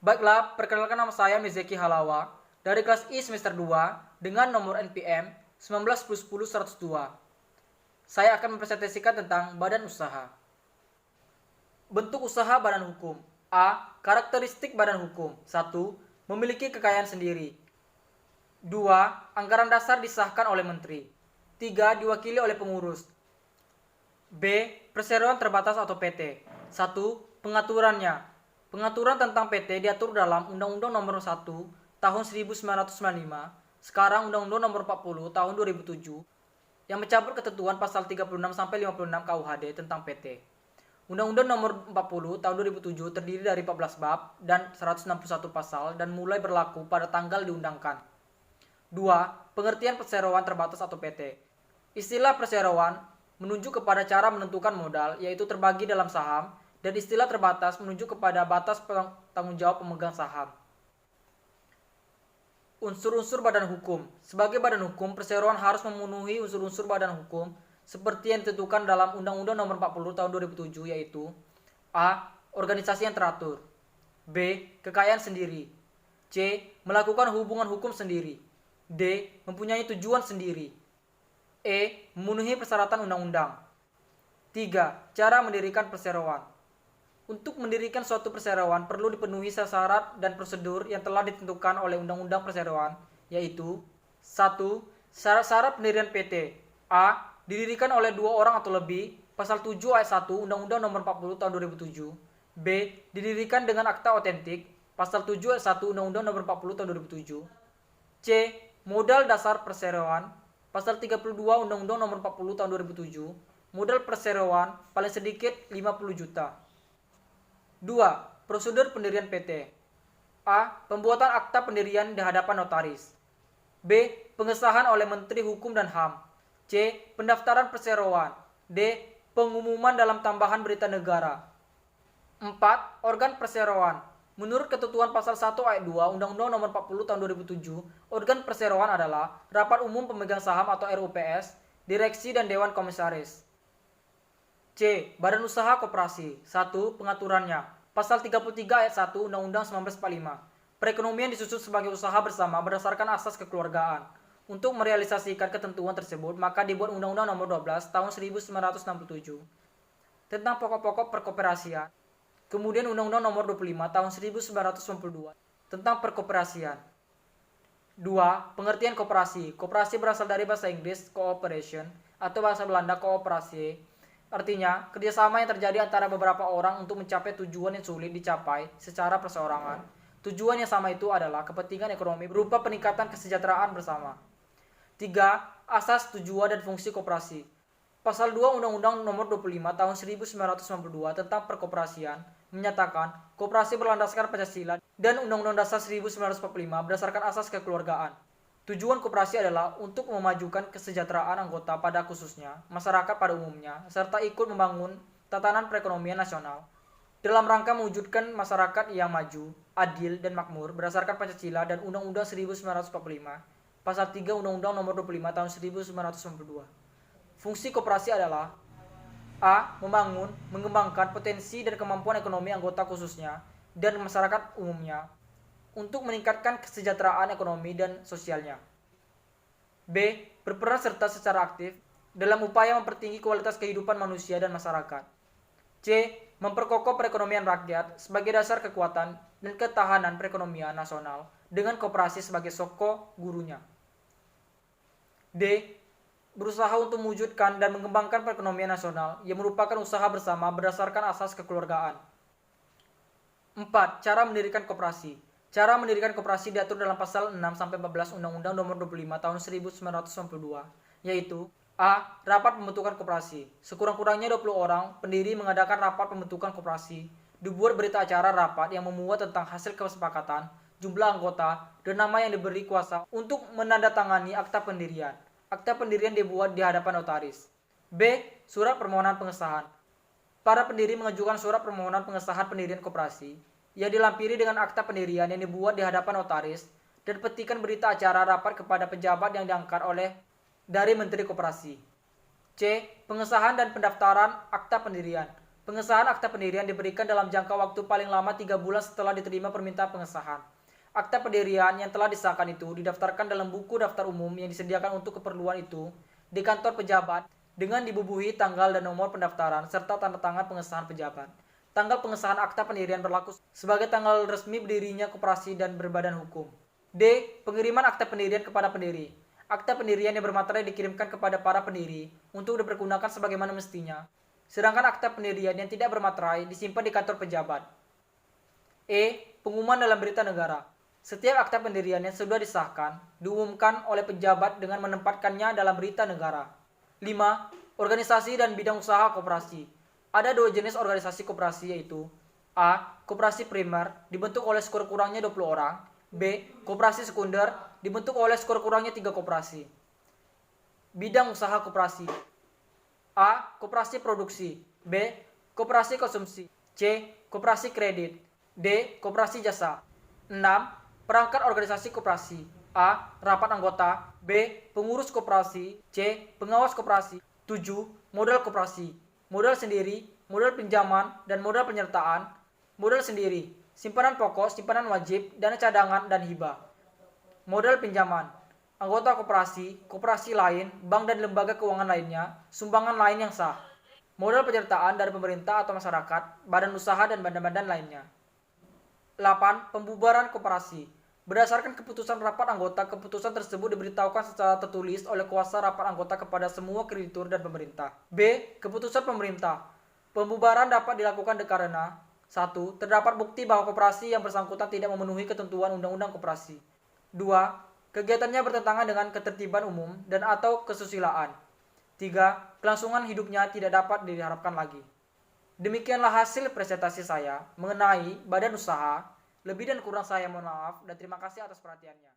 Baiklah, perkenalkan nama saya Mizeki Halawa dari kelas I semester 2 dengan nomor NPM 1910100102. Saya akan mempresentasikan tentang badan usaha. Bentuk usaha badan hukum. A. Karakteristik badan hukum. 1. Memiliki kekayaan sendiri. 2. Anggaran dasar disahkan oleh menteri. 3. Diwakili oleh pengurus. B. Perseroan terbatas atau PT. 1. Pengaturannya. Pengaturan tentang PT diatur dalam Undang-Undang Nomor 1 Tahun 1995, sekarang Undang-Undang Nomor 40 Tahun 2007, yang mencabut ketentuan pasal 36 sampai 56 KUHD tentang PT. Undang-Undang Nomor 40 Tahun 2007 terdiri dari 14 bab dan 161 pasal dan mulai berlaku pada tanggal diundangkan. 2. Pengertian perseroan terbatas atau PT. Istilah perseroan menunjuk kepada cara menentukan modal, yaitu terbagi dalam saham, dan istilah terbatas menunjuk kepada batas tanggung jawab pemegang saham. Unsur-unsur badan hukum. Sebagai badan hukum, perseroan harus memenuhi unsur-unsur badan hukum seperti yang ditentukan dalam Undang-Undang Nomor 40 Tahun 2007, yaitu A. Organisasi yang teratur. B. Kekayaan sendiri. C. Melakukan hubungan hukum sendiri. D. Mempunyai tujuan sendiri. E. Memenuhi persyaratan undang-undang. 3. Cara mendirikan perseroan. Untuk mendirikan suatu perseroan perlu dipenuhi syarat dan prosedur yang telah ditentukan oleh Undang-Undang Perseroan, yaitu 1. Syarat-syarat pendirian PT. A. Didirikan oleh 2 orang atau lebih, pasal 7 ayat 1 Undang-Undang Nomor 40 Tahun 2007. B. Didirikan dengan akta otentik, pasal 7 ayat 1 Undang-Undang Nomor 40 Tahun 2007. C. Modal dasar perseroan, pasal 32 Undang-Undang Nomor 40 Tahun 2007. Modal perseroan paling sedikit 50 juta. 2. Prosedur pendirian PT. A. Pembuatan akta pendirian di hadapan notaris. B. Pengesahan oleh Menteri Hukum dan HAM. C. Pendaftaran perseroan. D. Pengumuman dalam tambahan berita negara. 4. Organ perseroan. Menurut ketentuan pasal 1 ayat 2 Undang-Undang Nomor 40 Tahun 2007, organ perseroan adalah Rapat Umum Pemegang Saham atau RUPS, Direksi dan Dewan Komisaris. C. Badan Usaha Koperasi. 1. Pengaturannya. Pasal 33 ayat 1 Undang-Undang 1945. Perekonomian disusun sebagai usaha bersama berdasarkan asas kekeluargaan. Untuk merealisasikan ketentuan tersebut, maka dibuat Undang-Undang Nomor 12 Tahun 1967 tentang pokok-pokok perkoperasian. Kemudian Undang-Undang Nomor 25 Tahun 1992 tentang perkoperasian. 2. Pengertian koperasi. Koperasi berasal dari bahasa Inggris cooperation atau bahasa Belanda kooperasi. Artinya, kerjasama yang terjadi antara beberapa orang untuk mencapai tujuan yang sulit dicapai secara perseorangan. Tujuan yang sama itu adalah kepentingan ekonomi berupa peningkatan kesejahteraan bersama. 3. Asas tujuan dan fungsi koperasi. Pasal 2 Undang-Undang Nomor 25 Tahun 1992 tentang perkoperasian menyatakan koperasi berlandaskan Pancasila dan Undang-Undang Dasar 1945 berdasarkan asas kekeluargaan. Tujuan koperasi adalah untuk memajukan kesejahteraan anggota pada khususnya, masyarakat pada umumnya, serta ikut membangun tatanan perekonomian nasional dalam rangka mewujudkan masyarakat yang maju, adil, dan makmur berdasarkan Pancasila dan Undang-Undang 1945, Pasal 3 Undang-Undang Nomor 25 Tahun 1992. Fungsi koperasi adalah A. Membangun, mengembangkan potensi dan kemampuan ekonomi anggota khususnya dan masyarakat umumnya untuk meningkatkan kesejahteraan ekonomi dan sosialnya. B. Berperan serta secara aktif dalam upaya mempertinggi kualitas kehidupan manusia dan masyarakat. C. Memperkokoh perekonomian rakyat sebagai dasar kekuatan dan ketahanan perekonomian nasional dengan koperasi sebagai soko gurunya. D. Berusaha untuk mewujudkan dan mengembangkan perekonomian nasional yang merupakan usaha bersama berdasarkan asas kekeluargaan. 4. Cara mendirikan koperasi. Cara mendirikan koperasi diatur dalam pasal 6-14 Undang-Undang Nomor 25 Tahun 1992, yaitu A. Rapat pembentukan koperasi. Sekurang-kurangnya 20 orang pendiri mengadakan rapat pembentukan koperasi. Dibuat berita acara rapat yang memuat tentang hasil kesepakatan, jumlah anggota, dan nama yang diberi kuasa untuk menandatangani akta pendirian. Akta pendirian dibuat di hadapan notaris. B. Surat permohonan pengesahan. Para pendiri mengajukan surat permohonan pengesahan pendirian koperasi yang dilampiri dengan akta pendirian yang dibuat di hadapan notaris dan petikan berita acara rapat kepada pejabat yang diangkat oleh dari Menteri Koperasi. C. Pengesahan dan pendaftaran akta pendirian. Pengesahan akta pendirian diberikan dalam jangka waktu paling lama 3 bulan setelah diterima permintaan pengesahan. Akta pendirian yang telah disahkan itu didaftarkan dalam buku daftar umum yang disediakan untuk keperluan itu di kantor pejabat dengan dibubuhi tanggal dan nomor pendaftaran serta tanda tangan pengesahan pejabat. Tanggal pengesahan akta pendirian berlaku sebagai tanggal resmi berdirinya koperasi dan berbadan hukum. D. Pengiriman akta pendirian kepada pendiri. Akta pendirian yang bermaterai dikirimkan kepada para pendiri untuk dipergunakan sebagaimana mestinya. Sedangkan akta pendirian yang tidak bermaterai disimpan di kantor pejabat. E. Pengumuman dalam berita negara. Setiap akta pendirian yang sudah disahkan diumumkan oleh pejabat dengan menempatkannya dalam berita negara. 5. Organisasi dan bidang usaha koperasi. Ada 2 jenis organisasi koperasi yaitu A. Koperasi primer dibentuk oleh skor kurangnya 20 orang. B. Koperasi sekunder dibentuk oleh skor kurangnya 3 koperasi. Bidang usaha koperasi. A. Koperasi produksi. B. Koperasi konsumsi. C. Koperasi kredit. D. Koperasi jasa. 6. Perangkat organisasi koperasi. A. Rapat anggota. B. Pengurus koperasi. C. Pengawas koperasi. 7. Modal koperasi. Modal sendiri, modal pinjaman, dan modal penyertaan. Modal sendiri, simpanan pokok, simpanan wajib, dana cadangan, dan hibah. Modal pinjaman, anggota koperasi, koperasi lain, bank dan lembaga keuangan lainnya, sumbangan lain yang sah. Modal penyertaan dari pemerintah atau masyarakat, badan usaha dan badan-badan lainnya. 8. Pembubaran koperasi. Berdasarkan keputusan rapat anggota, keputusan tersebut diberitahukan secara tertulis oleh kuasa rapat anggota kepada semua kreditur dan pemerintah. B. Keputusan pemerintah. Pembubaran dapat dilakukan karena 1. Terdapat bukti bahwa koperasi yang bersangkutan tidak memenuhi ketentuan undang-undang koperasi. 2. Kegiatannya bertentangan dengan ketertiban umum dan atau kesusilaan. 3. Kelangsungan hidupnya tidak dapat diharapkan lagi. Demikianlah hasil presentasi saya mengenai badan usaha. Lebih dan kurang saya mohon maaf dan terima kasih atas perhatiannya.